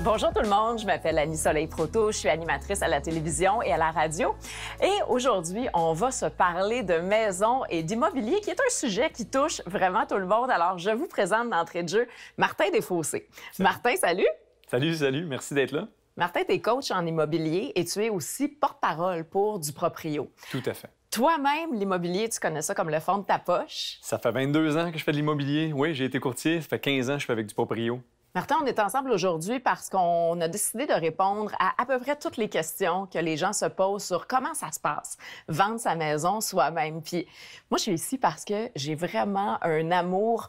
Bonjour tout le monde, je m'appelle Annie Soleil-Proto, je suis animatrice à la télévision et à la radio. Et aujourd'hui, on va se parler de maisons et d'immobilier, qui est un sujet qui touche vraiment tout le monde. Alors, je vous présente d'entrée de jeu Martin Desfossés. Salut. Martin, salut! Salut, merci d'être là. Martin, tu es coach en immobilier et tu es aussi porte-parole pour du proprio. Tout à fait. Toi-même, l'immobilier, tu connais ça comme le fond de ta poche. Ça fait 22 ans que je fais de l'immobilier. Oui, j'ai été courtier. Ça fait 15 ans que je fais avec du proprio. Martin, on est ensemble aujourd'hui parce qu'on a décidé de répondre à peu près toutes les questions que les gens se posent sur comment ça se passe, vendre sa maison soi-même. Puis moi, je suis ici parce que j'ai vraiment un amour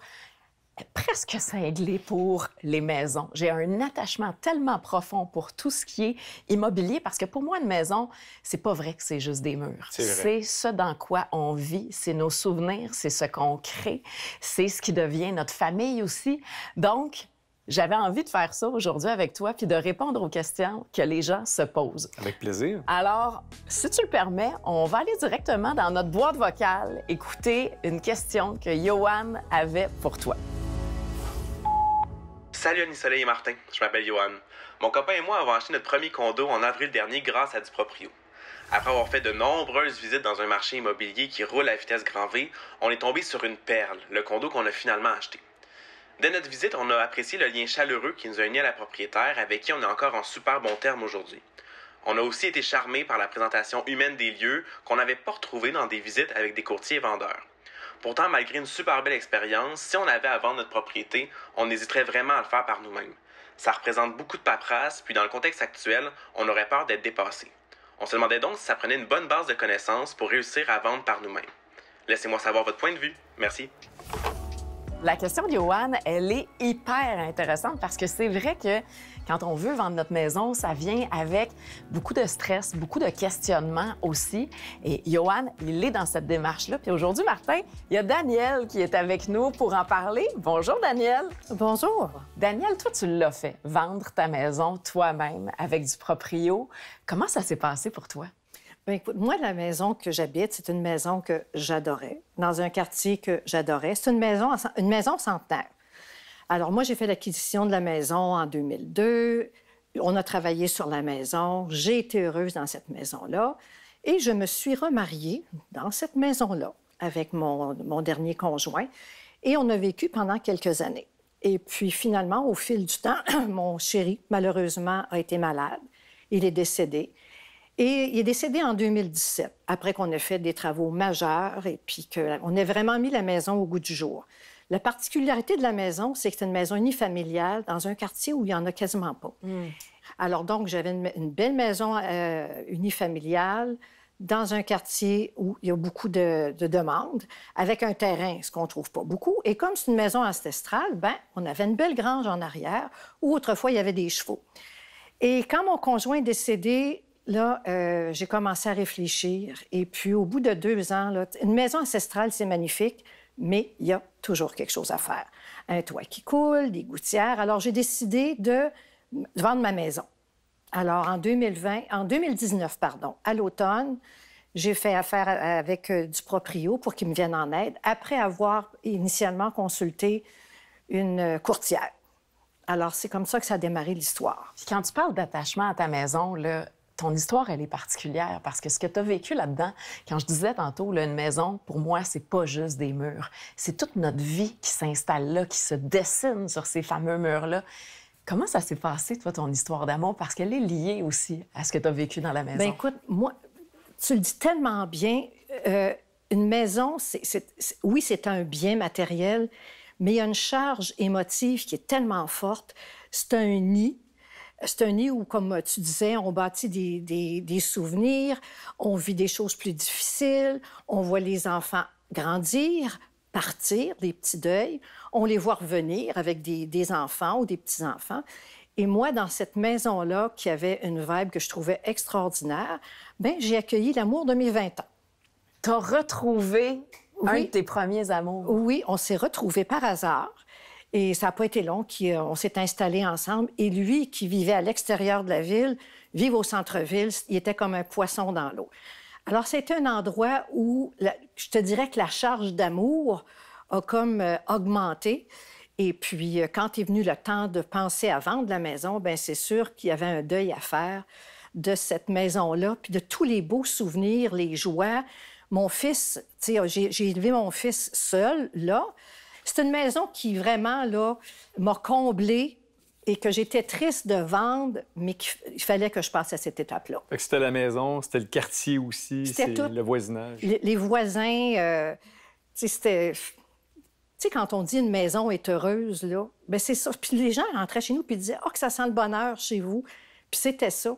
presque cinglé pour les maisons. J'ai un attachement tellement profond pour tout ce qui est immobilier parce que pour moi, une maison, c'est pas vrai que c'est juste des murs. C'est ce dans quoi on vit, c'est nos souvenirs, c'est ce qu'on crée, c'est ce qui devient notre famille aussi. Donc, j'avais envie de faire ça aujourd'hui avec toi puis de répondre aux questions que les gens se posent. Avec plaisir. Alors, si tu le permets, on va aller directement dans notre boîte vocale écouter une question que Johan avait pour toi. Salut Annie Soleil et Martin, je m'appelle Johan. Mon copain et moi avons acheté notre premier condo en avril dernier grâce à du proprio. Après avoir fait de nombreuses visites dans un marché immobilier qui roule à vitesse grand V, on est tombé sur une perle, le condo qu'on a finalement acheté. Dès notre visite, on a apprécié le lien chaleureux qui nous a unis à la propriétaire, avec qui on est encore en super bon terme aujourd'hui. On a aussi été charmés par la présentation humaine des lieux qu'on n'avait pas retrouvés dans des visites avec des courtiers et vendeurs. Pourtant, malgré une super belle expérience, si on avait à vendre notre propriété, on hésiterait vraiment à le faire par nous-mêmes. Ça représente beaucoup de paperasse, puis dans le contexte actuel, on aurait peur d'être dépassé. On se demandait donc si ça prenait une bonne base de connaissances pour réussir à vendre par nous-mêmes. Laissez-moi savoir votre point de vue. Merci. La question de Johan, elle est hyper intéressante parce que c'est vrai que quand on veut vendre notre maison, ça vient avec beaucoup de stress, beaucoup de questionnements aussi. Et Johan, il est dans cette démarche-là. Puis aujourd'hui, Martin, il y a Daniel qui est avec nous pour en parler. Bonjour, Daniel. Bonjour. Daniel, toi, tu l'as fait, vendre ta maison toi-même avec du proprio. Comment ça s'est passé pour toi? Bien, écoute, moi, la maison que j'habite, c'est une maison que j'adorais, dans un quartier que j'adorais. C'est une maison centenaire. Alors, moi, j'ai fait l'acquisition de la maison en 2002. On a travaillé sur la maison. J'ai été heureuse dans cette maison-là. Et je me suis remariée dans cette maison-là avec mon dernier conjoint. Et on a vécu pendant quelques années. Et puis, finalement, au fil du temps, mon chéri, malheureusement, a été malade. Il est décédé. Et il est décédé en 2017, après qu'on ait fait des travaux majeurs et puis qu'on ait vraiment mis la maison au goût du jour. La particularité de la maison, c'est que c'est une maison unifamiliale dans un quartier où il n'y en a quasiment pas. Alors donc, j'avais une belle maison unifamiliale dans un quartier où il y a beaucoup de demandes, avec un terrain, ce qu'on ne trouve pas beaucoup. Et comme c'est une maison ancestrale, bien, on avait une belle grange en arrière où autrefois il y avait des chevaux. Et quand mon conjoint est décédé, là, j'ai commencé à réfléchir. Et puis, au bout de 2 ans, là, une maison ancestrale, c'est magnifique, mais il y a toujours quelque chose à faire. Un toit qui coule, des gouttières. Alors, j'ai décidé de vendre ma maison. Alors, en 2019, à l'automne, j'ai fait affaire avec du proprio pour qu'ils me viennent en aide, après avoir initialement consulté une courtière. Alors, c'est comme ça que ça a démarré l'histoire. Puis quand tu parles d'attachement à ta maison, là, ton histoire, elle est particulière parce que ce que tu as vécu là-dedans, quand je disais tantôt, là, une maison, pour moi, c'est pas juste des murs. C'est toute notre vie qui s'installe là, qui se dessine sur ces fameux murs-là. Comment ça s'est passé, toi, ton histoire d'amour? Parce qu'elle est liée aussi à ce que tu as vécu dans la maison. Bien, écoute, moi, tu le dis tellement bien. Une maison, oui, c'est un bien matériel, mais il y a une charge émotive qui est tellement forte. C'est un nid. C'est un nid où, comme tu disais, on bâtit des souvenirs, on vit des choses plus difficiles, on voit les enfants grandir, partir, des petits deuils, on les voit revenir avec des enfants ou des petits-enfants. Et moi, dans cette maison-là, qui avait une vibe que je trouvais extraordinaire, bien, j'ai accueilli l'amour de mes 20 ans. Tu as retrouvé un de tes premiers amours. Oui, on s'est retrouvés par hasard. Et ça n'a pas été long, on s'est installés ensemble. Et lui, qui vivait à l'extérieur de la ville, vivre au centre-ville, il était comme un poisson dans l'eau. Alors, c'était un endroit où, je te dirais que la charge d'amour a comme augmenté. Et puis, quand est venu le temps de penser à vendre la maison, bien, c'est sûr qu'il y avait un deuil à faire de cette maison-là, puis de tous les beaux souvenirs, les joies. Mon fils, tu sais, j'ai élevé mon fils seul, là. C'est une maison qui, vraiment, là, m'a comblée et que j'étais triste de vendre, mais qu'il fallait que je passe à cette étape-là. Fait que c'était la maison, c'était le quartier aussi, C'était tout. le voisinage. Les voisins, tu sais, c'était... Tu sais, quand on dit une maison est heureuse, là, bien, c'est ça. Puis les gens rentraient chez nous puis disaient « Ah, que ça sent le bonheur chez vous. » Puis c'était ça.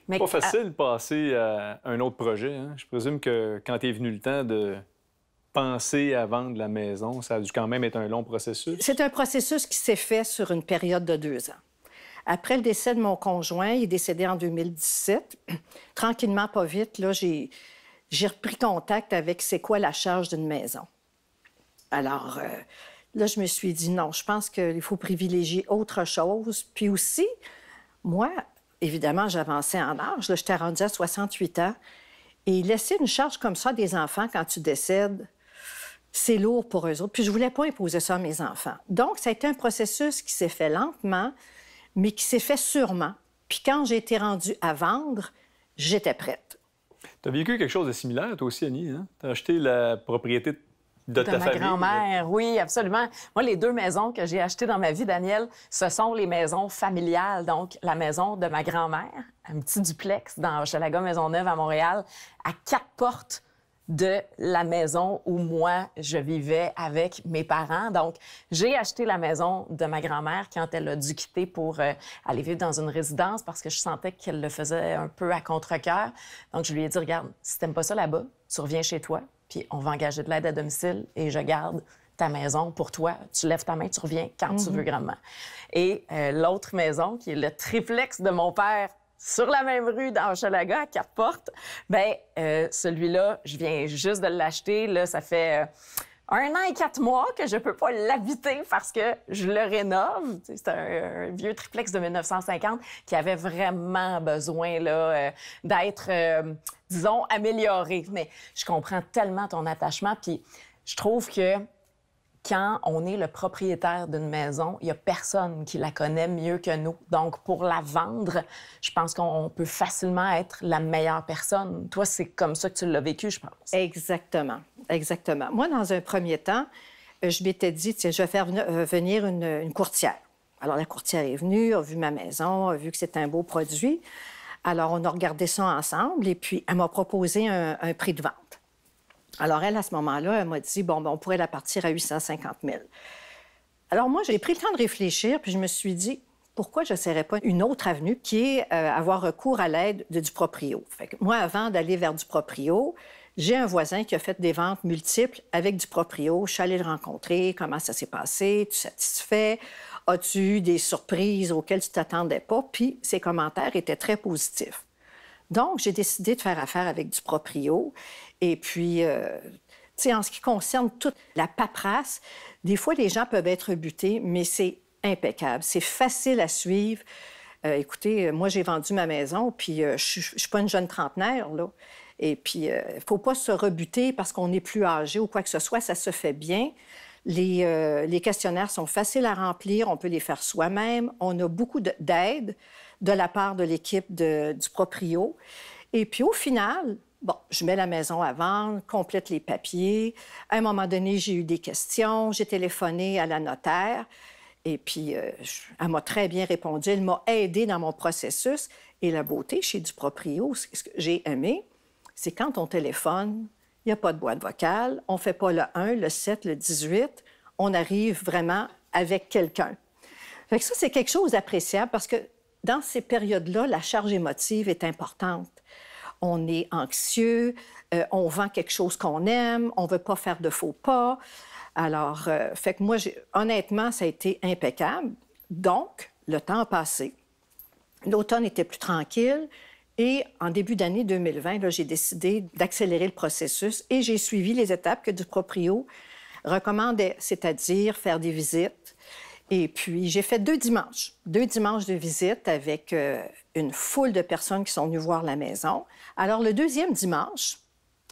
C'est pas facile de passer à un autre projet. Hein? Je présume que quand est venu le temps de penser à vendre la maison, ça a dû quand même être un long processus. C'est un processus qui s'est fait sur une période de 2 ans. Après le décès de mon conjoint, il est décédé en 2017. Tranquillement, pas vite, là, j'ai repris contact avec c'est quoi la charge d'une maison. Alors, là, je me suis dit non, je pense qu'il faut privilégier autre chose. Puis aussi, moi, évidemment, j'avançais en âge. Là, j'étais rendue à 68 ans. Et laisser une charge comme ça à des enfants quand tu décèdes, c'est lourd pour eux autres. Puis je voulais pas imposer ça à mes enfants. Donc, ça a été un processus qui s'est fait lentement, mais qui s'est fait sûrement. Puis quand j'ai été rendue à vendre, j'étais prête. Tu as vécu quelque chose de similaire, toi aussi, Annie. Hein? Tu as acheté la propriété de ta ma famille. grand-mère, oui, absolument. Moi, les 2 maisons que j'ai achetées dans ma vie, Daniel, ce sont les maisons familiales. Donc, la maison de ma grand-mère, un petit duplex dans Hochelaga Maisonneuve à Montréal, à 4 portes de la maison où moi, je vivais avec mes parents. Donc, j'ai acheté la maison de ma grand-mère quand elle a dû quitter pour aller vivre dans une résidence parce que je sentais qu'elle le faisait un peu à contre-cœur. Donc, je lui ai dit, regarde, si t'aimes pas ça là-bas, tu reviens chez toi, puis on va engager de l'aide à domicile et je garde ta maison pour toi. Tu lèves ta main, tu reviens quand tu veux, grandement. Et l'autre maison, qui est le triplex de mon père, sur la même rue dans Hochelaga, à 4 portes, bien, celui-là, je viens juste de l'acheter. Là, ça fait 1 an et 4 mois que je peux pas l'habiter parce que je le rénove. C'est un vieux triplex de 1950 qui avait vraiment besoin là, d'être, disons, amélioré. Mais je comprends tellement ton attachement. Puis je trouve que quand on est le propriétaire d'une maison, il n'y a personne qui la connaît mieux que nous. Donc, pour la vendre, je pense qu'on peut facilement être la meilleure personne. Toi, c'est comme ça que tu l'as vécu, je pense. Exactement, exactement. Moi, dans un premier temps, je m'étais dit, tiens, je vais faire venir une courtière. Alors, la courtière est venue, a vu ma maison, a vu que c'était un beau produit. Alors, on a regardé ça ensemble et puis elle m'a proposé un prix de vente. Alors, elle, à ce moment-là, elle m'a dit, bon, ben, on pourrait la partir à 850 000. Alors, moi, j'ai pris le temps de réfléchir, puis je me suis dit, pourquoi je n'essaierais pas une autre avenue qui est avoir recours à l'aide du proprio? Fait que moi, avant d'aller vers du proprio, j'ai un voisin qui a fait des ventes multiples avec du proprio. Je suis allée le rencontrer. Comment ça s'est passé? Es-tu satisfait? As-tu eu des surprises auxquelles tu ne t'attendais pas? Puis, ses commentaires étaient très positifs. Donc, j'ai décidé de faire affaire avec du proprio. Et puis, tu sais, en ce qui concerne toute la paperasse, des fois, les gens peuvent être butés, mais c'est impeccable. C'est facile à suivre. Écoutez, moi, j'ai vendu ma maison, puis je ne suis pas une jeune trentenaire, là. Et puis, il ne faut pas se rebuter parce qu'on est plus âgé ou quoi que ce soit. Ça se fait bien. Les questionnaires sont faciles à remplir. On peut les faire soi-même. On a beaucoup d'aide de la part de l'équipe du proprio. Et puis, au final, bon, je mets la maison à vendre, complète les papiers. À un moment donné, j'ai eu des questions. J'ai téléphoné à la notaire. Et puis, elle m'a très bien répondu. Elle m'a aidée dans mon processus. Et la beauté chez du proprio, ce que j'ai aimé, c'est quand on téléphone, il n'y a pas de boîte vocale. On ne fait pas le 1, le 7, le 18. On arrive vraiment avec quelqu'un. Fait que ça, c'est quelque chose d'appréciable parce que dans ces périodes-là, la charge émotive est importante. On est anxieux, on vend quelque chose qu'on aime, on ne veut pas faire de faux pas. Alors, fait que moi, honnêtement, ça a été impeccable. Donc, le temps a passé. L'automne était plus tranquille. Et en début d'année 2020, là, j'ai décidé d'accélérer le processus et j'ai suivi les étapes que du proprio recommandait, c'est-à-dire faire des visites. Et puis, j'ai fait 2 dimanches de visite avec une foule de personnes qui sont venues voir la maison. Alors, le 2e dimanche,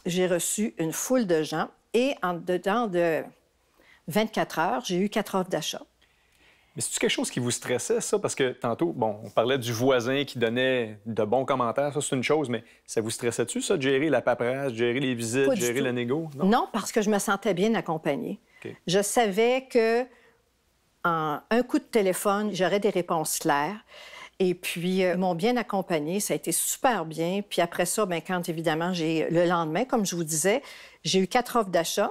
j'ai reçu une foule de gens et en dedans de 24 heures, j'ai eu 4 offres d'achat. Mais c'est-tu quelque chose qui vous stressait, ça? Parce que tantôt, bon, on parlait du voisin qui donnait de bons commentaires, ça, c'est une chose, mais ça vous stressait-tu, ça, de gérer la paperasse, de gérer les visites, Pas de du gérer tout. la négo? Non, parce que je me sentais bien accompagnée. OK. Je savais que en un coup de téléphone, j'aurais des réponses claires. Et puis, ils m'ont bien accompagnée, ça a été super bien. Puis après ça, bien, quand évidemment, le lendemain, comme je vous disais, j'ai eu 4 offres d'achat.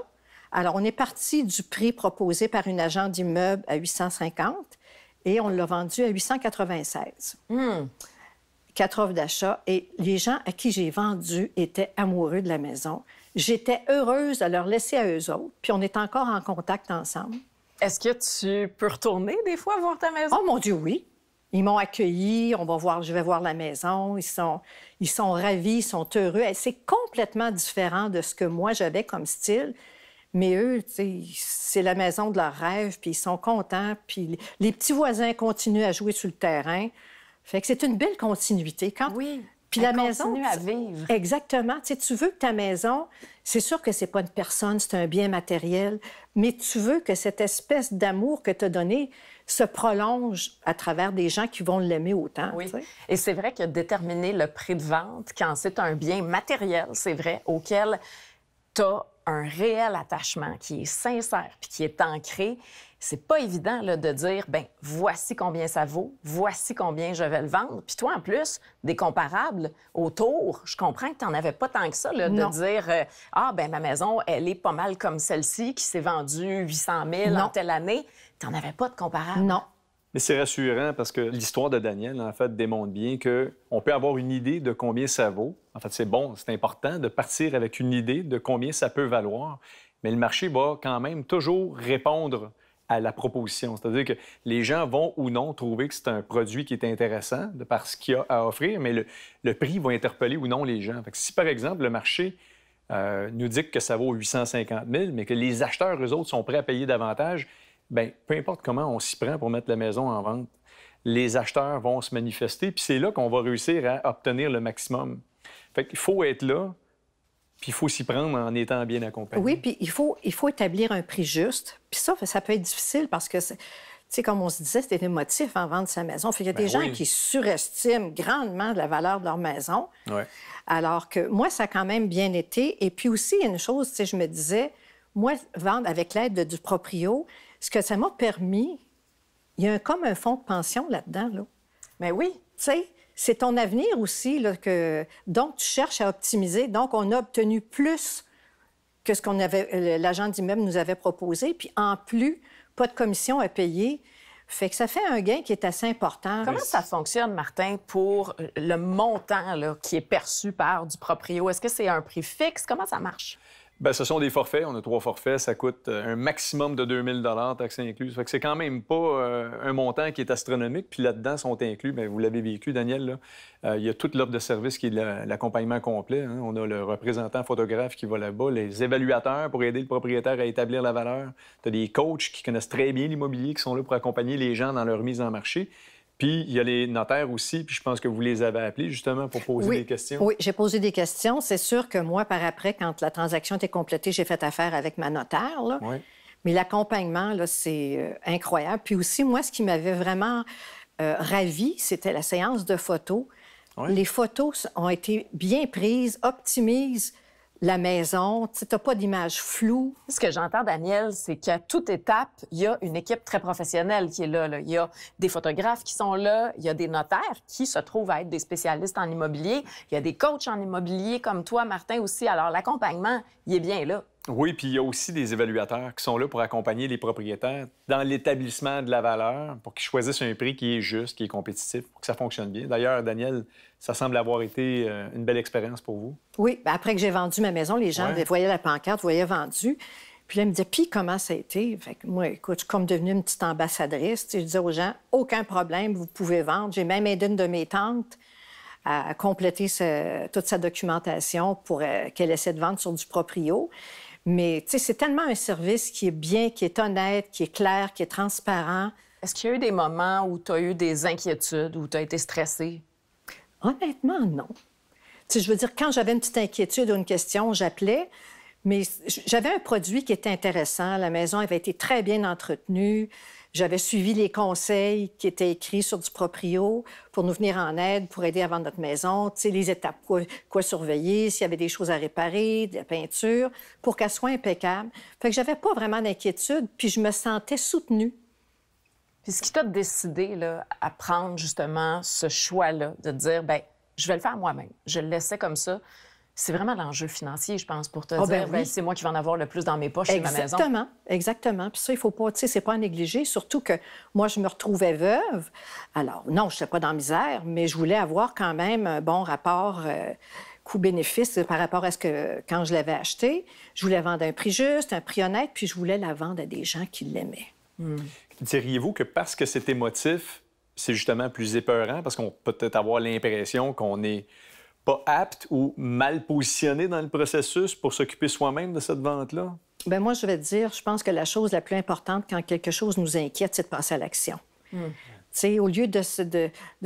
Alors, on est parti du prix proposé par une agente d'immeuble à 850 et on l'a vendu à 896. 4 offres d'achat. Et les gens à qui j'ai vendu étaient amoureux de la maison. J'étais heureuse de leur laisser à eux autres. Puis on est encore en contact ensemble. Est-ce que tu peux retourner des fois voir ta maison? Oh mon Dieu, oui. Ils m'ont accueilli, je vais voir la maison, ils sont ravis, ils sont heureux. C'est complètement différent de ce que moi j'avais comme style. Mais eux, tu sais, c'est la maison de leurs rêves, puis ils sont contents, puis les petits voisins continuent à jouer sur le terrain. Fait que c'est une belle continuité. Oui. Puis Elle la maison continue à vivre. Exactement. Tu sais, tu veux que ta maison, c'est sûr que c'est pas une personne, c'est un bien matériel, mais tu veux que cette espèce d'amour que tu as donné se prolonge à travers des gens qui vont l'aimer autant. Oui. Tu sais. Et c'est vrai que déterminer le prix de vente, quand c'est un bien matériel, c'est vrai, auquel tu as un réel attachement qui est sincère puis qui est ancré, c'est pas évident là, de dire, ben voici combien ça vaut, voici combien je vais le vendre. Puis toi, en plus, des comparables autour, je comprends que tu n'en avais pas tant que ça, là, Non. de dire, ah, ben ma maison, elle est pas mal comme celle-ci qui s'est vendue 800 000 Non. en telle année. Tu n'en avais pas de comparable. Non. Mais c'est rassurant parce que l'histoire de Daniel, en fait, démontre bien qu'on peut avoir une idée de combien ça vaut. En fait, c'est bon, c'est important de partir avec une idée de combien ça peut valoir, mais le marché va quand même toujours répondre à la proposition. C'est-à-dire que les gens vont ou non trouver que c'est un produit qui est intéressant de par ce qu'il y a à offrir, mais le prix va interpeller ou non les gens. Fait que si, par exemple, le marché nous dit que ça vaut 850 000, mais que les acheteurs, eux autres, sont prêts à payer davantage, bien, peu importe comment on s'y prend pour mettre la maison en vente, les acheteurs vont se manifester, puis c'est là qu'on va réussir à obtenir le maximum. Fait qu'il faut être là, puis il faut s'y prendre en étant bien accompagné. Oui, puis il faut établir un prix juste. Puis ça peut être difficile parce que, tu sais, comme on se disait, c'était émotif en vendre sa maison. Fait qu'il y a des gens qui surestiment grandement la valeur de leur maison. Ouais. Alors que moi, ça a quand même bien été. Et puis aussi, il y a une chose, tu sais, je me disais, moi, vendre avec l'aide du proprio, ce que ça m'a permis, il y a comme un fonds de pension là-dedans, là. Mais oui. Tu sais, c'est ton avenir aussi, là, donc tu cherches à optimiser. Donc, on a obtenu plus que ce qu'on avait, l'agent d'immeuble nous avait proposé. Puis en plus, pas de commission à payer. Fait que ça fait un gain qui est assez important. Comment ça fonctionne, Martin, pour le montant là, qui est perçu par du proprio? Est-ce que c'est un prix fixe? Comment ça marche? Bien, ce sont des forfaits. On a 3 forfaits. Ça coûte un maximum de 2 000 taxes incluses. Fait que c'est quand même pas un montant qui est astronomique. Puis là-dedans sont inclus, bien, vous l'avez vécu, Daniel, là, il y a toute l'offre de service qui est l'accompagnement complet. Hein. On a le représentant photographe qui va là-bas, les évaluateurs pour aider le propriétaire à établir la valeur. Tu as des coachs qui connaissent très bien l'immobilier, qui sont là pour accompagner les gens dans leur mise en marché. Puis, il y a les notaires aussi, puis je pense que vous les avez appelés justement pour poser des questions. Oui, j'ai posé des questions. C'est sûr que moi, par après, quand la transaction était complétée, j'ai fait affaire avec ma notaire, là. Oui. Mais l'accompagnement, là, c'est incroyable. Puis aussi, moi, ce qui m'avait vraiment ravie, c'était la séance de photos. Oui. Les photos ont été bien prises, optimisent la maison. Tu n'as pas d'image floue. Ce que j'entends, Daniel, c'est qu'à toute étape, il y a une équipe très professionnelle qui est là, là. Il y a des photographes qui sont là, il y a des notaires qui se trouvent à être des spécialistes en immobilier, il y a des coachs en immobilier comme toi, Martin, aussi. Alors, l'accompagnement, il est bien là. Oui, puis il y a aussi des évaluateurs qui sont là pour accompagner les propriétaires dans l'établissement de la valeur pour qu'ils choisissent un prix qui est juste, qui est compétitif, pour que ça fonctionne bien. D'ailleurs, Daniel, ça semble avoir été une belle expérience pour vous. Oui, bien, après que j'ai vendu ma maison, les gens voyaient la pancarte, voyaient vendu. Puis là, ils me disaient, puis comment ça a été? Fait que moi, écoute, je suis comme devenue une petite ambassadrice. Tu sais, je disais aux gens, aucun problème, vous pouvez vendre. J'ai même aidé une de mes tantes à compléter toute sa documentation pour qu'elle essaie de vendre sur du proprio. Mais tu sais, c'est tellement un service qui est bien, qui est honnête, qui est clair, qui est transparent. Est-ce qu'il y a eu des moments où tu as eu des inquiétudes, où tu as été stressée? Honnêtement, non. Tu sais, je veux dire, quand j'avais une petite inquiétude ou une question, j'appelais. Mais j'avais un produit qui était intéressant. La maison avait été très bien entretenue. J'avais suivi les conseils qui étaient écrits sur du proprio pour nous venir en aide, pour aider à vendre notre maison. Tu sais, les étapes, quoi surveiller, s'il y avait des choses à réparer, de la peinture, pour qu'elle soit impeccable. Fait que j'avais pas vraiment d'inquiétude, puis je me sentais soutenue. Puis ce qui t'a décidé là, à prendre justement ce choix-là, de dire, bien, je vais le faire moi-même. Je le laissais comme ça. C'est vraiment l'enjeu financier, je pense, pour te dire, oui. c'est moi qui vais en avoir le plus dans mes poches, c'est ma maison. Exactement, exactement. Puis ça, il faut pas, tu sais, c'est pas à négliger, surtout que moi, je me retrouvais veuve. Alors, non, je n'étais pas dans la misère, mais je voulais avoir quand même un bon rapport coût-bénéfice par rapport à ce que, quand je l'avais acheté. Je voulais vendre à un prix juste, un prix honnête, puis je voulais la vendre à des gens qui l'aimaient. Diriez-vous que parce que c'est émotif, c'est justement plus épeurant, parce qu'on peut peut-être avoir l'impression qu'on n'est pas apte ou mal positionné dans le processus pour s'occuper soi-même de cette vente-là? Bien, moi, je vais te dire, je pense que la chose la plus importante quand quelque chose nous inquiète, c'est de passer à l'action. Tu sais, au lieu de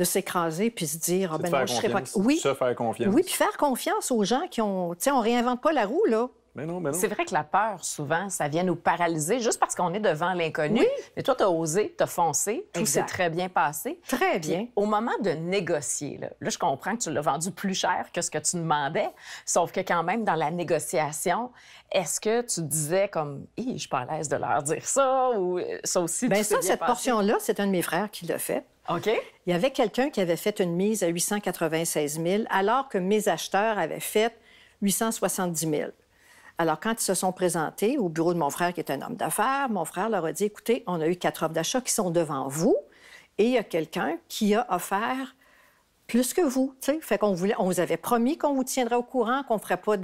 s'écraser puis se dire, ah, ben non, je serais pas... Oui, se faire confiance. Oui, puis faire confiance aux gens qui ont... Tu sais, on réinvente pas la roue, là. Mais non, mais non. C'est vrai que la peur, souvent, ça vient nous paralyser juste parce qu'on est devant l'inconnu. Oui. Mais toi, tu as osé, tu as foncé, tout s'est très bien passé. Très bien. Puis, au moment de négocier, là, je comprends que tu l'as vendu plus cher que ce que tu demandais, sauf que quand même, dans la négociation, est-ce que tu disais comme, je suis pas à l'aise de leur dire ça, ou ça aussi, bien tout s'est ça, bien cette passé? portion-là, c'est un de mes frères qui l'a fait. OK. Il y avait quelqu'un qui avait fait une mise à 896 000, alors que mes acheteurs avaient fait 870 000. Alors, quand ils se sont présentés au bureau de mon frère, qui est un homme d'affaires, mon frère leur a dit, écoutez, on a eu 4 offres d'achat qui sont devant vous et il y a quelqu'un qui a offert plus que vous. T'sais. Fait qu'on on vous avait promis qu'on vous tiendrait au courant, qu'on ferait pas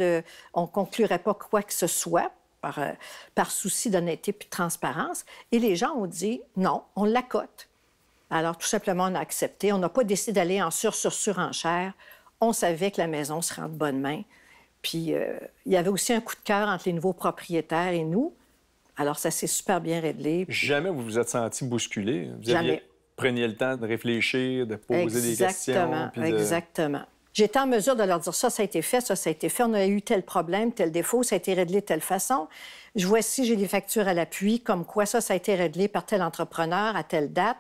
on conclurait pas quoi que ce soit par souci d'honnêteté puis de transparence. Et les gens ont dit, non, on l'accote. Alors, tout simplement, on a accepté. On n'a pas décidé d'aller en surenchère. On savait que la maison serait en de bonnes mains. Puis, il y avait aussi un coup de cœur entre les nouveaux propriétaires et nous. Alors, ça s'est super bien réglé. Jamais vous vous êtes senti bousculé? Jamais. Preniez le temps de réfléchir, de poser des questions? Exactement. J'étais en mesure de leur dire ça a été fait, ça a été fait. On a eu tel problème, tel défaut, ça a été réglé de telle façon. Voici, j'ai les factures à l'appui, comme quoi ça a été réglé par tel entrepreneur à telle date.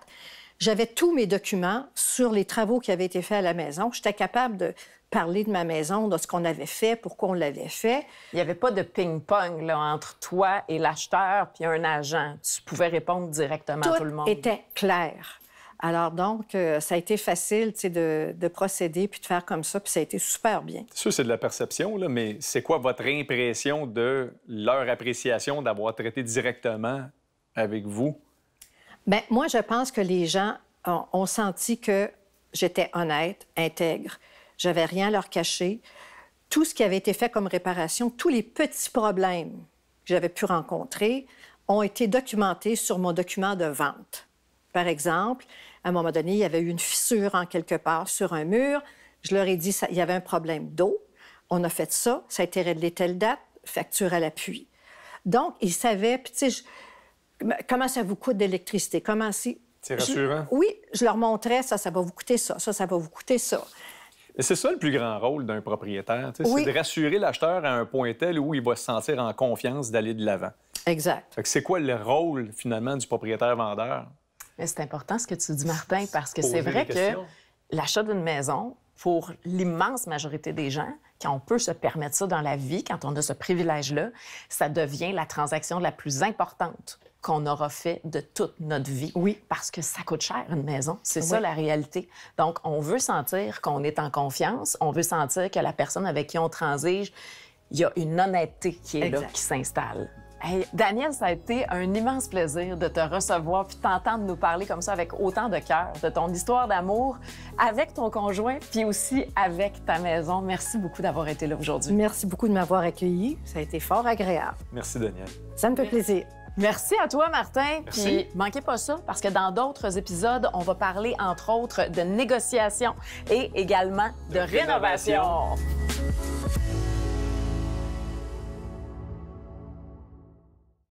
J'avais tous mes documents sur les travaux qui avaient été faits à la maison. J'étais capable de parler de ma maison, de ce qu'on avait fait, pourquoi on l'avait fait. Il n'y avait pas de ping-pong là, entre toi et l'acheteur puis un agent. Tu pouvais répondre directement à tout le monde. Tout était clair. Alors donc, ça a été facile de procéder puis de faire comme ça, puis ça a été super bien. Ça, c'est de la perception, là, mais c'est quoi votre impression de leur appréciation d'avoir traité directement avec vous? Bien, moi, je pense que les gens ont senti que j'étais honnête, intègre. J'avais rien à leur cacher. Tout ce qui avait été fait comme réparation, tous les petits problèmes que j'avais pu rencontrer ont été documentés sur mon document de vente. Par exemple, à un moment donné, il y avait eu une fissure en quelque part sur un mur. Je leur ai dit qu'il y avait un problème d'eau. On a fait ça. Ça a été réglé telle date, facture à l'appui. Donc, ils savaient, puis tu sais, comment ça vous coûte d'électricité, comment si... C'est rassurant. Oui, je leur montrais, ça va vous coûter ça, ça va vous coûter ça. Mais c'est ça le plus grand rôle d'un propriétaire, oui. C'est de rassurer l'acheteur à un point tel où il va se sentir en confiance d'aller de l'avant. Exact. Fait que c'est quoi le rôle, finalement, du propriétaire-vendeur? Mais c'est important ce que tu dis, Martin, parce que c'est vrai que l'achat d'une maison, pour l'immense majorité des gens, quand on peut se permettre ça dans la vie, quand on a ce privilège-là, ça devient la transaction la plus importante qu'on aura fait de toute notre vie. Oui. Parce que ça coûte cher, une maison. C'est ça, la réalité. Donc, on veut sentir qu'on est en confiance. On veut sentir que la personne avec qui on transige, il y a une honnêteté qui est là, qui s'installe. Hey, Daniel, ça a été un immense plaisir de te recevoir puis t'entendre nous parler comme ça avec autant de cœur de ton histoire d'amour avec ton conjoint puis aussi avec ta maison. Merci beaucoup d'avoir été là aujourd'hui. Merci beaucoup de m'avoir accueilli. Ça a été fort agréable. Merci, Daniel. Ça me fait plaisir. Merci à toi, Martin. Merci. Puis manquez pas ça, parce que dans d'autres épisodes, on va parler, entre autres, de négociation et également de rénovation.